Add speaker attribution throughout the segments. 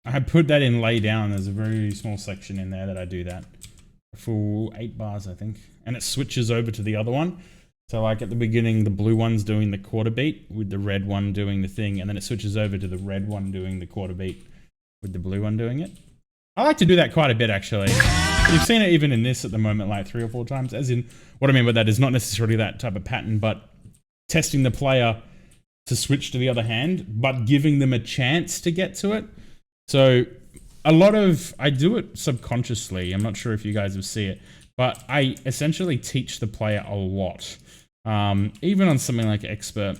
Speaker 1: I put that in lay down. There's a very small section in there that I do that. A full 8 bars, I think. And it switches over to the other one. So like at the beginning, the blue one's doing the quarter beat with the red one doing the thing. And then it switches over to the red one doing the quarter beat with the blue one doing it. I like to do that quite a bit, actually. You've seen it even in this at the moment, like 3 or 4 times. As in, what I mean by that is not necessarily that type of pattern, but testing the player to switch to the other hand, but giving them a chance to get to it. So I do it subconsciously. I'm not sure if you guys will see it, but I essentially teach the player a lot, even on something like expert.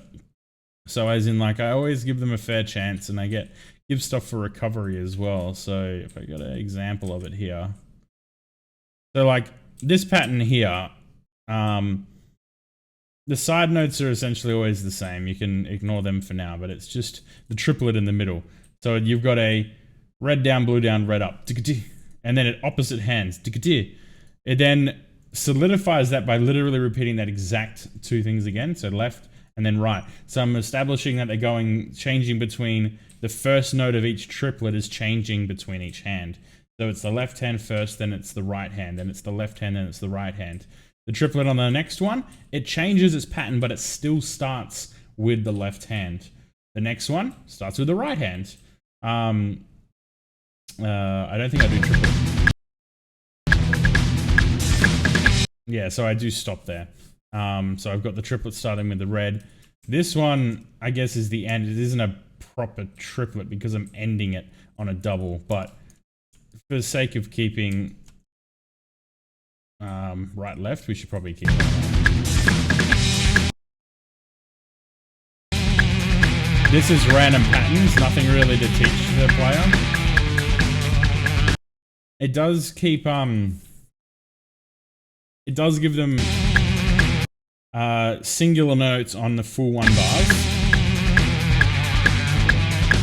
Speaker 1: So as in, like, I always give them a fair chance, and I give stuff for recovery as well. So if I got an example of it here. So like this pattern here, the side notes are essentially always the same. You can ignore them for now, but it's just the triplet in the middle. So you've got a red down, blue down, red up, and then at opposite hands. It then solidifies that by literally repeating that exact 2 things again. So left and then right. So I'm establishing that they're changing between the first note of each triplet is changing between each hand. So it's the left hand first, then it's the right hand, then it's the left hand, then it's the right hand. The triplet on the next one, it changes its pattern, but it still starts with the left hand. The next one starts with the right hand. I don't think I do triplet. Yeah, so I do stop there. So I've got the triplet starting with the red. This one, I guess, is the end. It isn't a proper triplet because I'm ending it on a double, but for the sake of keeping right left, we should probably keep it. This is random patterns, nothing really to teach the player. It does keep it does give them singular notes on the full 1 bars.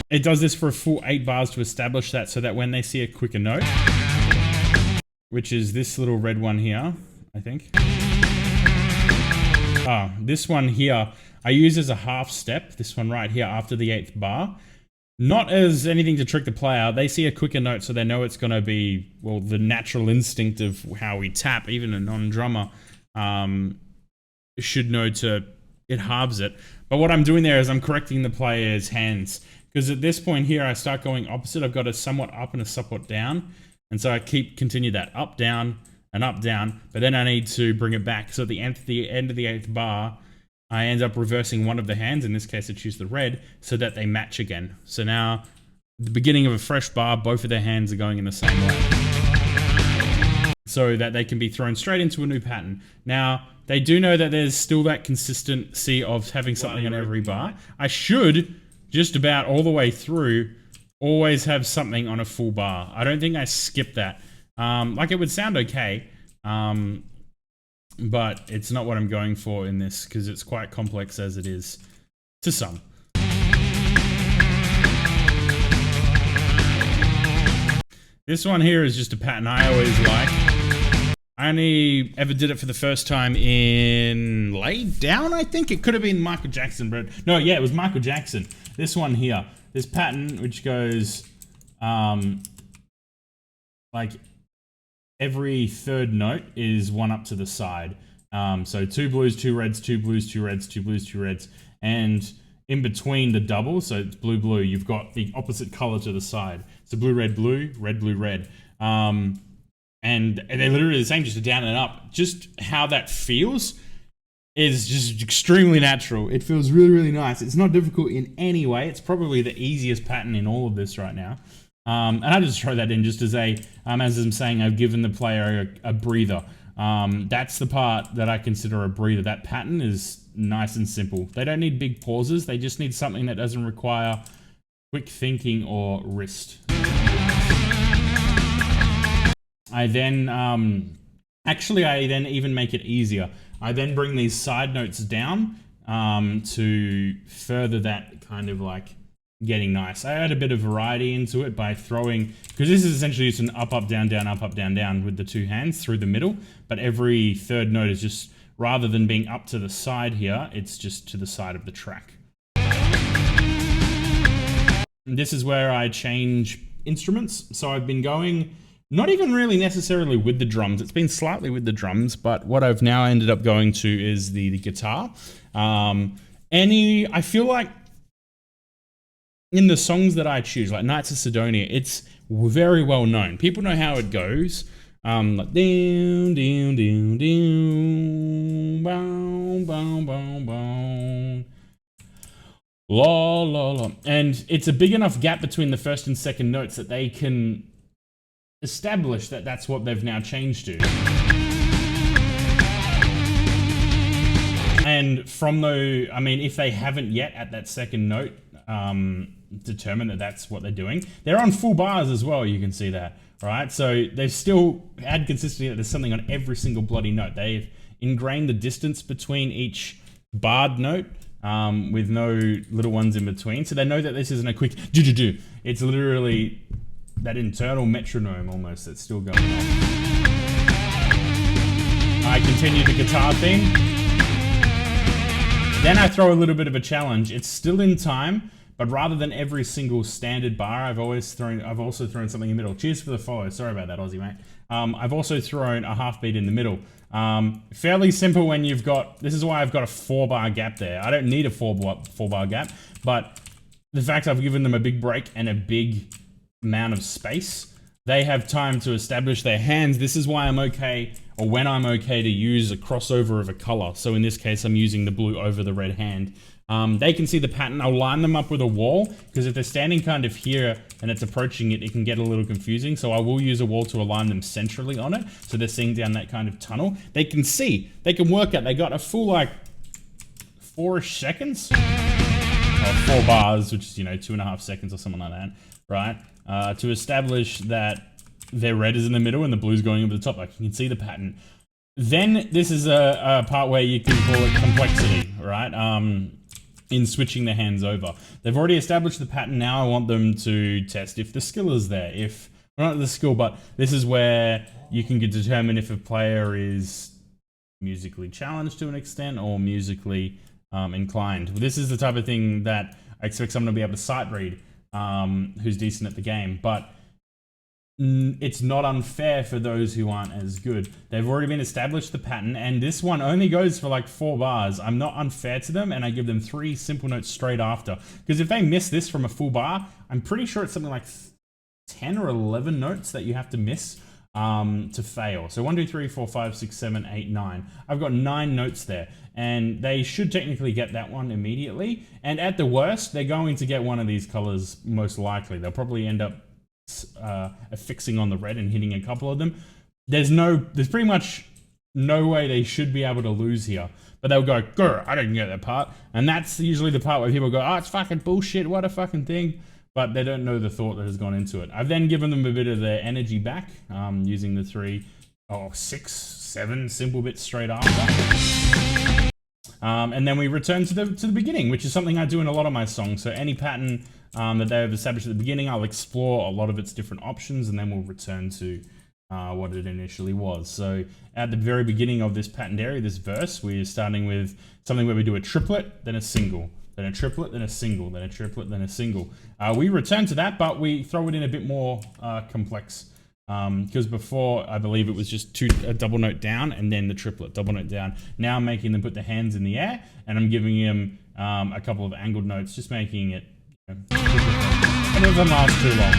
Speaker 1: It does this for a full 8 bars to establish that, so that when they see a quicker note, which is this little red one here, I think. This one here, I use as a half step, this one right here after the 8th bar. Not as anything to trick the player. They see a quicker note, so they know it's going to be, well, the natural instinct of how we tap. Even a non-drummer should know it halves it. But what I'm doing there is I'm correcting the player's hands. Because at this point here, I start going opposite. I've got a somewhat up and a somewhat down. And so I continue that up, down, and up, down. But then I need to bring it back. So at the end of the 8th bar, I end up reversing one of the hands. In this case, I choose the red, so that they match again. So now, at the beginning of a fresh bar, both of their hands are going in the same way. So that they can be thrown straight into a new pattern. Now, they do know that there's still that consistency of having something on every bar. I should, just about all the way through, always have something on a full bar. I don't think I skip that. Like, it would sound okay, but it's not what I'm going for in this, because it's quite complex as it is to some. This one here is just a pattern I always like. I only ever did it for the first time in Lay Down, I think. It could have been Michael Jackson, but no, yeah, it was Michael Jackson. This one here, this pattern, which goes like every 3rd note is 1 up to the side. So 2 blues, 2 reds, 2 blues, 2 reds, 2 blues, 2 reds, and in between the double, so it's blue, blue, you've got the opposite color to the side. So blue, red, blue, red, blue, red. And they're literally the same, just a down and up. Just how that feels is just extremely natural. It feels really, really nice. It's not difficult in any way. It's probably the easiest pattern in all of this right now. And I just throw that in just as as I'm saying, I've given the player a breather. That's the part that I consider a breather. That pattern is nice and simple. They don't need big pauses. They just need something that doesn't require quick thinking or wrist. I then, I then even make it easier. I then bring these side notes down to further that kind of like getting nice. I add a bit of variety into it by throwing, because this is essentially just an up, up, down, down, up, up, down, down with the 2 hands through the middle, but every 3rd note is just, rather than being up to the side here, it's just to the side of the track. And this is where I change instruments. So I've been going not even really necessarily with the drums. It's been slightly with the drums, but what I've now ended up going to is the guitar. I feel like in the songs that I choose, like Knights of Sidonia, it's very well known. People know how it goes. Like down, down, down, down, bow, bow, bow, bow. La, la, la. And it's a big enough gap between the first and second notes that they can establish that that's what they've now changed to. And from the, I mean, if they haven't yet at that second note determined that that's what they're doing, they're on full bars as well, you can see that, right? So they've still had consistency that there's something on every single bloody note. They've ingrained the distance between each barred note with no little ones in between. So they know that this isn't a quick do-do-do. It's literally that internal metronome almost that's still going on. I continue the guitar theme. Then I throw a little bit of a challenge. It's still in time, but rather than every single standard bar, I've also thrown something in the middle. Cheers for the follow. Sorry about that, Aussie mate. I've also thrown a half beat in the middle. Fairly simple when you've got, this is why I've got a 4-bar gap there. I don't need a 4-bar gap, but the fact I've given them a big break and a big amount of space, they have time to establish their hands. This is why I'm okay, or when I'm okay, to use a crossover of a color. So in this case, I'm using the blue over the red hand. They can see the pattern. I'll line them up with a wall, because if they're standing kind of here and it's approaching it, it can get a little confusing. So I will use a wall to align them centrally on it, so they're seeing down that kind of tunnel. They can see, they can work out. They got a full like 4-ish seconds, or 4 bars, which is, you know, 2.5 seconds or something like that, right? To establish that their red is in the middle and the blue's going over the top. Like, you can see the pattern. Then this is a part where you can call it complexity, right? In switching the hands over. They've already established the pattern. Now I want them to test if the skill is there. If, well, not the skill, but this is where you can determine if a player is musically challenged to an extent or musically inclined. This is the type of thing that I expect someone to be able to sight read who's decent at the game, but it's not unfair for those who aren't as good. They've already been established the pattern, and this one only goes for like 4 bars. I'm not unfair to them, and I give them 3 simple notes straight after. Because if they miss this from a full bar, I'm pretty sure it's something like 10 or 11 notes that you have to miss to fail. So 1, 2, 3, 4, 5, 6, 7, 8, 9. I've got 9 notes there, and they should technically get that one immediately. And at the worst, they're going to get one of these colors most likely. They'll probably end up affixing on the red and hitting a couple of them. There's pretty much no way they should be able to lose here. But they'll go, grr, I didn't get that part. And that's usually the part where people go, oh, it's fucking bullshit, what a fucking thing. But they don't know the thought that has gone into it. I've then given them a bit of their energy back, using the 6, 7 simple bits straight after. And then we return to the beginning, which is something I do in a lot of my songs. So any pattern that they have established at the beginning, I'll explore a lot of its different options, and then we'll return to what it initially was. So at the very beginning of this patterned area, this verse, we're starting with something where we do a triplet, then a single, then a triplet, then a single, then a triplet, then a single. We return to that, but we throw it in a bit more complex. Because before, I believe it was just a double note down and then the triplet, double note down. Now I'm making them put their hands in the air, and I'm giving them a couple of angled notes, just making it, you know, it doesn't last too long.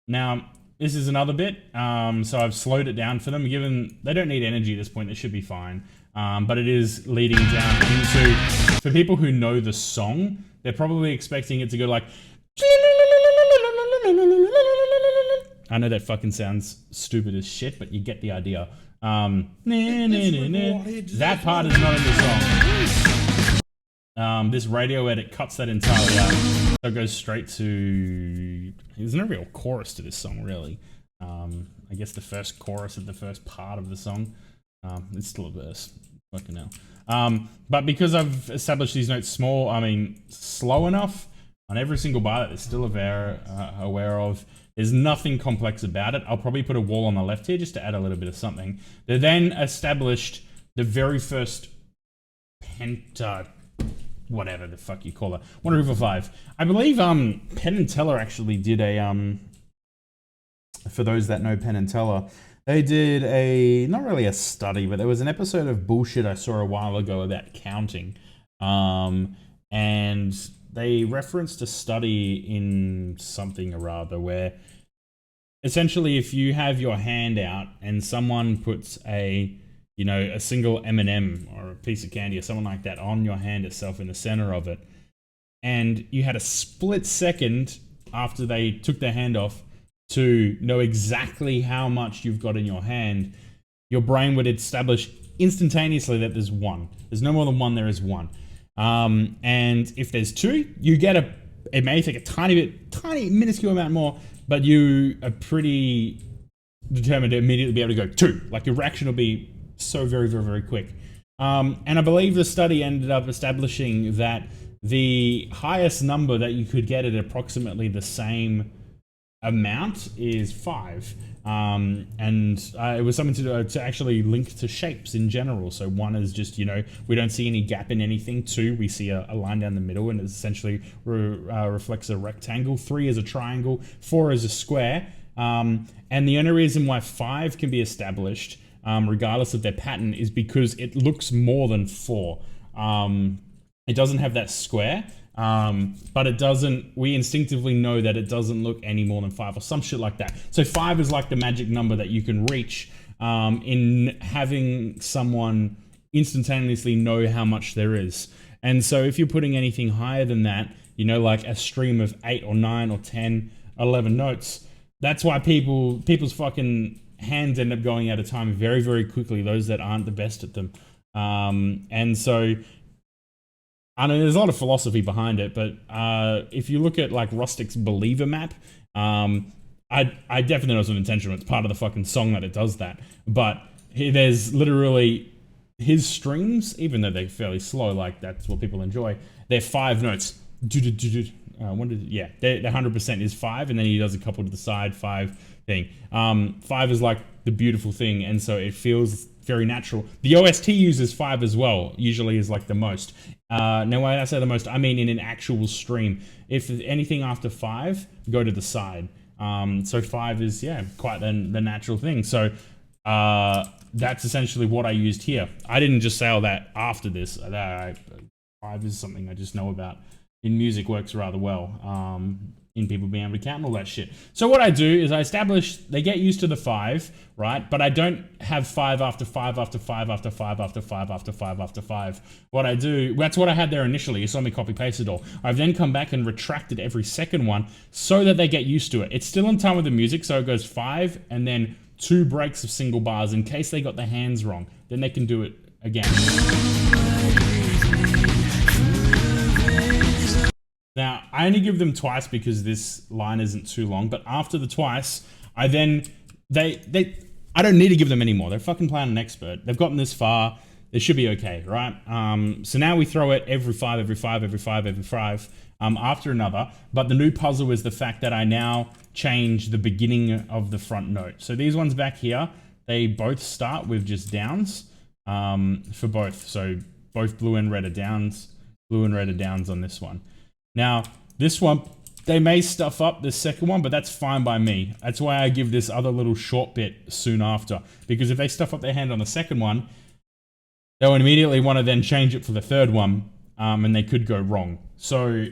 Speaker 1: Now, this is another bit, so I've slowed it down for them, given they don't need energy at this point, they should be fine. But it is leading down into, for people who know the song, they're probably expecting it to go like, I know that fucking sounds stupid as shit, but you get the idea. That part is not in the song. This radio edit cuts that entirely out. So it goes straight to... There's no real chorus to this song, really. I guess the first chorus of the first part of the song. It's still a verse. Fucking hell. But because I've established these notes slow enough on every single bar that they're still aware of, there's nothing complex about it. I'll probably put a wall on the left here just to add a little bit of something. They then established the very first whatever the fuck you call it. 1 over 5. I believe Penn and Teller actually did a for those that know Penn and Teller, they did a, not really a study, but there was an episode of Bullshit I saw a while ago about counting. And they referenced a study in something or other where essentially if you have your hand out and someone puts a single M&M or a piece of candy or something like that on your hand itself in the center of it, and you had a split second after they took their hand off to know exactly how much you've got in your hand, your brain would establish instantaneously that there's one. There's no more than one, there is one. And if there's two, you get it may take a tiny minuscule amount more, but you are pretty determined to immediately be able to go 2. Like your reaction will be so very, very, very quick. And I believe the study ended up establishing that the highest number that you could get at approximately the same amount is 5. It was something to actually link to shapes in general. So 1 is just, we don't see any gap in anything. 2, we see a line down the middle and it essentially reflects a rectangle. 3 is a triangle. 4 is a square. And the only reason why 5 can be established, regardless of their pattern, is because it looks more than 4. It doesn't have that square. But it doesn't, we instinctively know that it doesn't look any more than 5 or some shit like that. So 5 is like the magic number that you can reach in having someone instantaneously know how much there is. And so if you're putting anything higher than that, like a stream of 8 or 9 or 10, 11 notes, that's why people's fucking hands end up going out of time very, very quickly, those that aren't the best at them. And so I know there's a lot of philosophy behind it, but if you look at like Rustic's Believer map, I definitely know it's an intentional. It's part of the fucking song that it does that. But there's literally his strings, even though they're fairly slow, like that's what people enjoy. They're 5 notes. Their 100% is 5, and then he does a couple to the side 5 thing. 5 is like the beautiful thing, and so it feels very natural. The OST uses 5 as well, usually is like the most. Now when I say the most, I mean in an actual stream. If anything after 5, go to the side. So 5 is, quite the natural thing. So that's essentially what I used here. I didn't just say all that after this. 5 is something I just know about. In music works rather well. In people being able to count and all that shit. So what I do is I establish, they get used to the 5, right? But I don't have 5 after 5 after 5 after 5 after 5 after 5 after 5. What I do, that's what I had there initially. You saw me copy paste it all. I've then come back and retracted every second one so that they get used to it. It's still in time with the music, so it goes 5 and then 2 breaks of single bars in case they got their hands wrong. Then they can do it again. Now, I only give them twice because this line isn't too long, but after the twice, I then, I don't need to give them any more. They're fucking playing an expert. They've gotten this far. They should be okay, right? So now we throw it every 5, every 5, every 5, every 5, after another. But the new puzzle is the fact that I now change the beginning of the front note. So these ones back here, they both start with just downs, for both. So both blue and red are downs, blue and red are downs on this one. Now, this one, they may stuff up the second one, but that's fine by me. That's why I give this other little short bit soon after. Because if they stuff up their hand on the second one, they'll immediately want to then change it for the third one, and they could go wrong. So,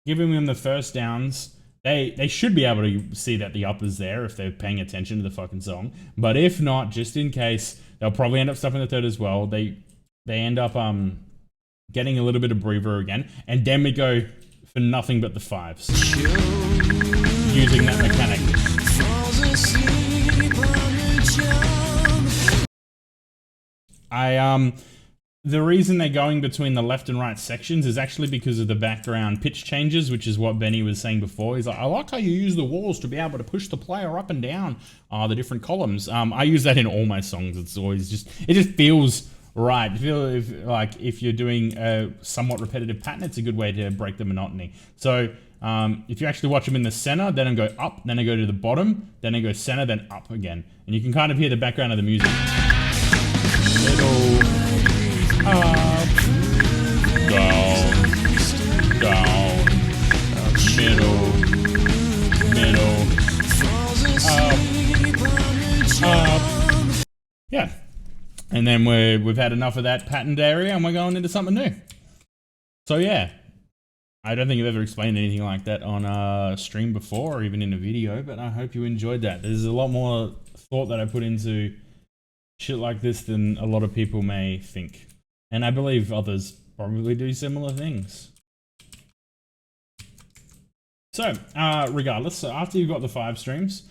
Speaker 1: giving them the first downs, they should be able to see that the up is there if they're paying attention to the fucking song. But if not, just in case, they'll probably end up stuffing the third as well. They end up getting a little bit of breather again, and then we go for nothing but the 5s, using that mechanic. The reason they're going between the left and right sections is actually because of the background pitch changes, which is what Benny was saying before. He's like, I like how you use the walls to be able to push the player up and down the different columns. I use that in all my songs. It's always just, it just feels right. If you're doing a somewhat repetitive pattern, it's a good way to break the monotony. So if you actually watch them in the center, then I go up, then I go to the bottom, then I go center, then up again. And you can kind of hear the background of the music. Little up, down, middle, up. Yeah. And then we've had enough of that patterned area and we're going into something new. So yeah, I don't think I've ever explained anything like that on a stream before or even in a video, but I hope you enjoyed that. There's a lot more thought that I put into shit like this than a lot of people may think. And I believe others probably do similar things. So, regardless, so after you've got the 5 streams,